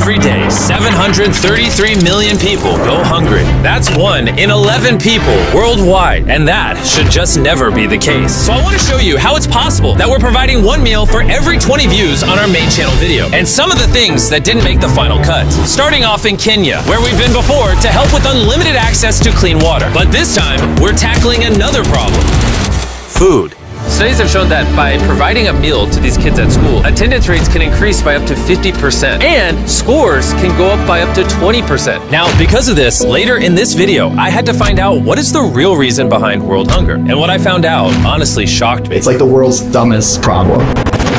Every day, 733 million people go hungry. That's 1 in 11 people worldwide, and that should just never be the case. So I want to show you how it's possible that we're providing one meal for every 20 views on our main channel video, and some of the things that didn't make the final cut. Starting off in Kenya, where we've been before to help with unlimited access to clean water. But this time, we're tackling another problem: food. Studies have shown that by providing a meal to these kids at school, attendance rates can increase by up to 50%, and scores can go up by up to 20%. Now, because of this, later in this video, I had to find out what is the real reason behind world hunger. And what I found out honestly shocked me. It's like the world's dumbest problem.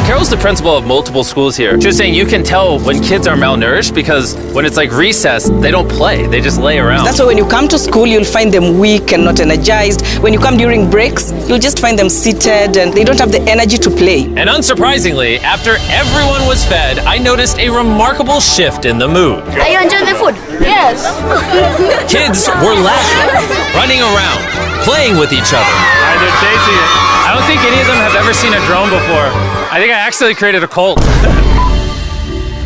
Carol's the principal of multiple schools here. She was saying you can tell when kids are malnourished because when it's like recess, they don't play, they just lay around. That's why when you come to school, you'll find them weak and not energized. When you come during breaks, you'll just find them seated and they don't have the energy to play. And unsurprisingly, after everyone was fed, I noticed a remarkable shift in the mood. Are you enjoying the food? Yes. Kids were laughing, running around, playing with each other. They're chasing it. I don't think any of them have ever seen a drone before. I think I actually created a cult.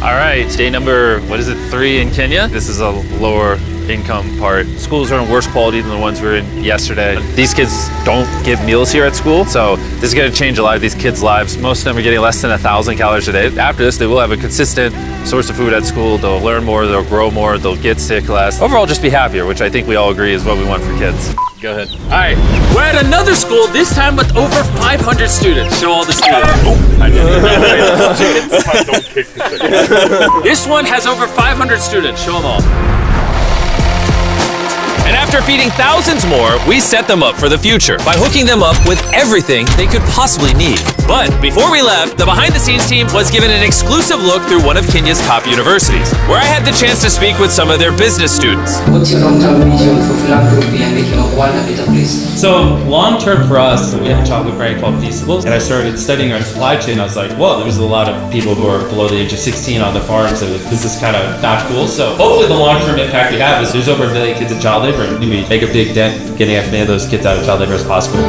All right, day number, 3 in Kenya? This is a lower income part. Schools are in worse quality than the ones we were in yesterday. These kids don't get meals here at school, so this is gonna change a lot of these kids' lives. Most of them are getting less than 1,000 calories a day. After this, they will have a consistent source of food at school. They'll learn more, they'll grow more, they'll get sick less. Overall, just be happier, which I think we all agree is what we want for kids. Go ahead. All right, we're at another school, this time with over 500 students. Show all the students. I didn't. This one has over 500 students. Show them all. And after feeding thousands more, we set them up for the future by hooking them up with everything they could possibly need. But before we left, the behind-the-scenes team was given an exclusive look through one of Kenya's top universities, where I had the chance to speak with some of their business students. What's your long-term vision for philanthropy and making the world a better place? So long-term for us, we have a chocolate brand called Feastables, and I started studying our supply chain. I was like, whoa, there's a lot of people who are below the age of 16 on the farms, and this is kind of not cool. So hopefully the long-term impact we have is there's over 1 million kids in child labor, and we make a big dent getting as many of those kids out of child labor as possible.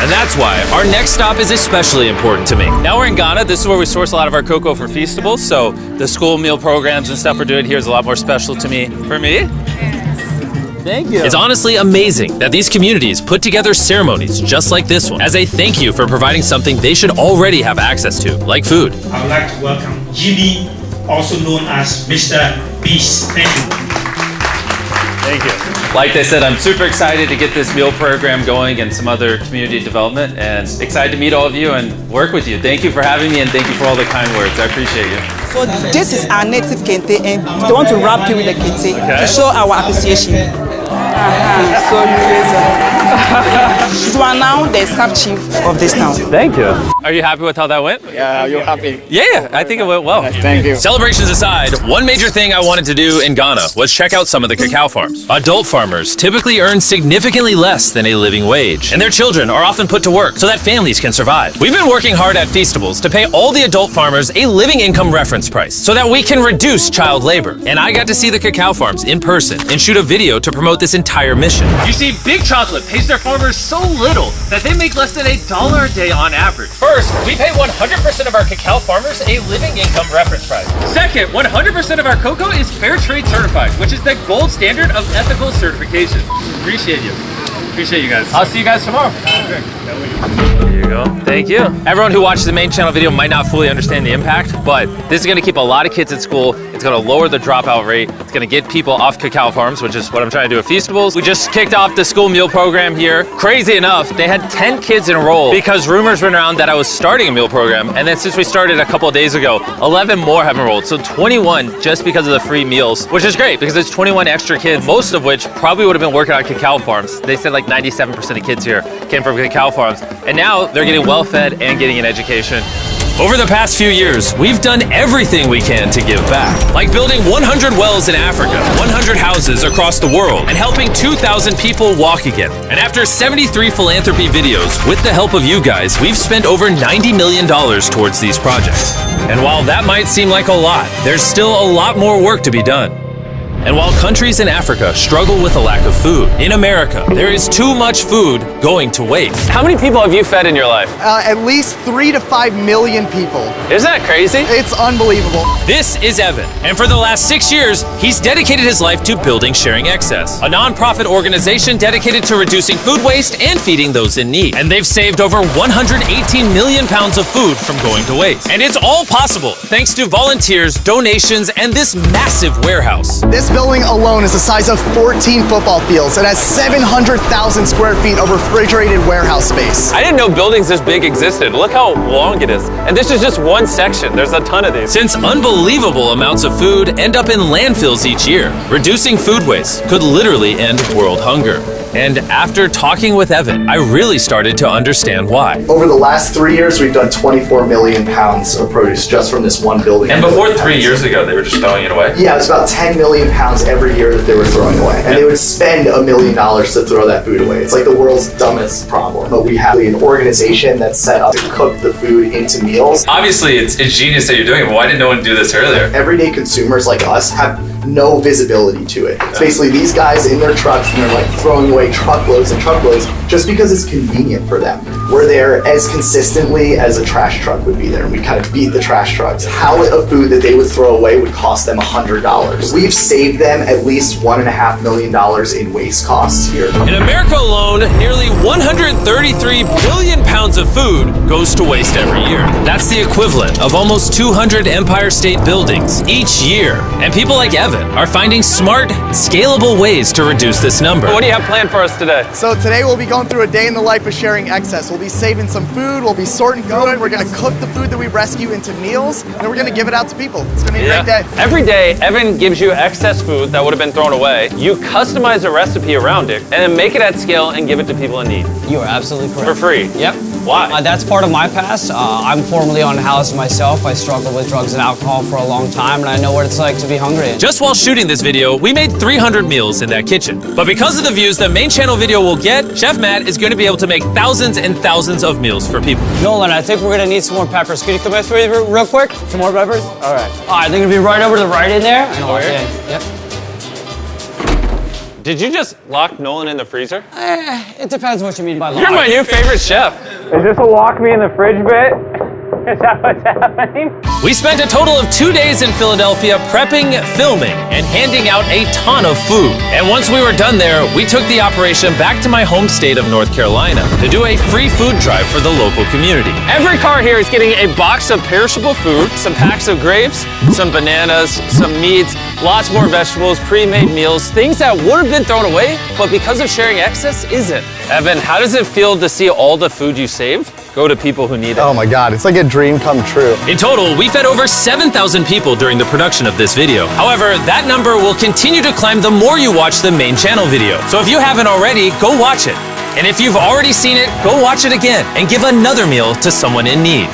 And that's why our next stop is especially important to me. Now we're in Ghana. This is where we source a lot of our cocoa for Feastables. So the school meal programs and stuff we're doing here is a lot more special to me. For me? Thank you. It's honestly amazing that these communities put together ceremonies just like this one as a thank you for providing something they should already have access to, like food. I would like to welcome GB, also known as Mr. Beast. Thank you. Thank you. Like I said, I'm super excited to get this meal program going and some other community development, and excited to meet all of you and work with you. Thank you for having me, and thank you for all the kind words. I appreciate you. So this is our native kente, and they want to wrap you with the kente to show our appreciation. So you are now the sub-chief of this town. Thank you. Are you happy with how that went? Yeah, you're happy. Yeah, I think it went well. Thank you. Celebrations aside, one major thing I wanted to do in Ghana was check out some of the cacao farms. Adult farmers typically earn significantly less than a living wage, and their children are often put to work so that families can survive. We've been working hard at Feastables to pay all the adult farmers a living income reference price so that we can reduce child labor. And I got to see the cacao farms in person and shoot a video to promote this entire mission. You see, Big Chocolate pays their farmers so little that they make less than $1 a day on average. First, we pay 100% of our cacao farmers a living income reference price. Second, 100% of our cocoa is fair trade certified, which is the gold standard of ethical certification. Appreciate you. Appreciate you guys. I'll see you guys tomorrow. There you go. Thank you. Everyone who watches the main channel video might not fully understand the impact, but this is going to keep a lot of kids at school. It's going to lower the dropout rate. It's going to get people off cacao farms, which is what I'm trying to do at Feastables. We just kicked off the school meal program here. Crazy enough, they had 10 kids enrolled because rumors went around that I was starting a meal program. And then since we started a couple of days ago, 11 more have enrolled. So 21 just because of the free meals, which is great because it's 21 extra kids, most of which probably would have been working on cacao farms. They said like 97% of kids here came from cacao farms. And now they're getting well fed and getting an education. Over the past few years, we've done everything we can to give back, like building 100 wells in Africa, 100 houses across the world, and helping 2,000 people walk again. And after 73 philanthropy videos, with the help of you guys, we've spent over $90 million towards these projects. And while that might seem like a lot, there's still a lot more work to be done. And while countries in Africa struggle with a lack of food, in America, there is too much food going to waste. How many people have you fed in your life? At least 3 to 5 million people. Isn't that crazy? It's unbelievable. This is Evan, and for the last 6 years, he's dedicated his life to building Sharing Excess, a nonprofit organization dedicated to reducing food waste and feeding those in need. And they've saved over 118 million pounds of food from going to waste. And it's all possible thanks to volunteers, donations, and this massive warehouse. This building alone is the size of 14 football fields and has 700,000 square feet of refrigerated warehouse space. I didn't know buildings this big existed. Look how long it is. And this is just one section. There's a ton of these. Since unbelievable amounts of food end up in landfills each year, reducing food waste could literally end world hunger. And after talking with Evan, I really started to understand why. Over the last 3 years, we've done 24 million pounds of produce just from this one building. And before 3 years ago, they were just throwing it away? Yeah, it was about 10 million pounds every year that they were throwing away. And they would spend $1 million to throw that food away. It's like the world's dumbest problem. But we have an organization that's set up to cook the food into meals. Obviously, it's genius that you're doing it, but why didn't no one do this earlier? Everyday consumers like us have no visibility to it. It's basically these guys in their trucks and they're like throwing away truckloads and truckloads just because it's convenient for them. We're there as consistently as a trash truck would be there. We kind of beat the trash trucks. Pallet of food that they would throw away would cost them $100. We've saved them at least $1.5 million in waste costs here. In America alone, nearly 133 billion pounds of food goes to waste every year. That's the equivalent of almost 200 Empire State Buildings each year. And people like Evan are finding smart, scalable ways to reduce this number. What do you have planned for us today? So today we'll be going through a day in the life of Sharing Excess. We'll be saving some food, we'll be sorting through it, we're gonna cook the food that we rescue into meals, and then we're gonna give it out to people. It's gonna be a great day. Every day, Evan gives you excess food that would have been thrown away. You customize a recipe around it, and then make it at scale and give it to people in need. You are absolutely correct. For free? Yep. Why? That's part of my past. I'm formerly unhoused myself. I struggled with drugs and alcohol for a long time, and I know what it's like to be hungry. Just while shooting this video, we made 300 meals in that kitchen. But because of the views the main channel video will get, Chef Matt is going to be able to make thousands and thousands of meals for people. Nolan, I think we're gonna need some more peppers. Can you come with me real quick? Some more peppers? All right. All right, they're gonna be right over to the right in there. And Over here? Yep. Did you just lock Nolan in the freezer? It depends what you mean by lock. You're my new favorite chef. Is this a lock me in the fridge bit? Is that what's happening? We spent a total of 2 days in Philadelphia prepping, filming, and handing out a ton of food. And once we were done there, we took the operation back to my home state of North Carolina to do a free food drive for the local community. Every car here is getting a box of perishable food, some packs of grapes, some bananas, some meats, lots more vegetables, pre-made meals, things that would have been thrown away, but because of Sharing Excess, isn't. Evan, how does it feel to see all the food you saved go to people who need it? Oh my God, it's like a dream come true. In total, we fed over 7,000 people during the production of this video. However, that number will continue to climb the more you watch the main channel video. So if you haven't already, go watch it. And if you've already seen it, go watch it again and give another meal to someone in need.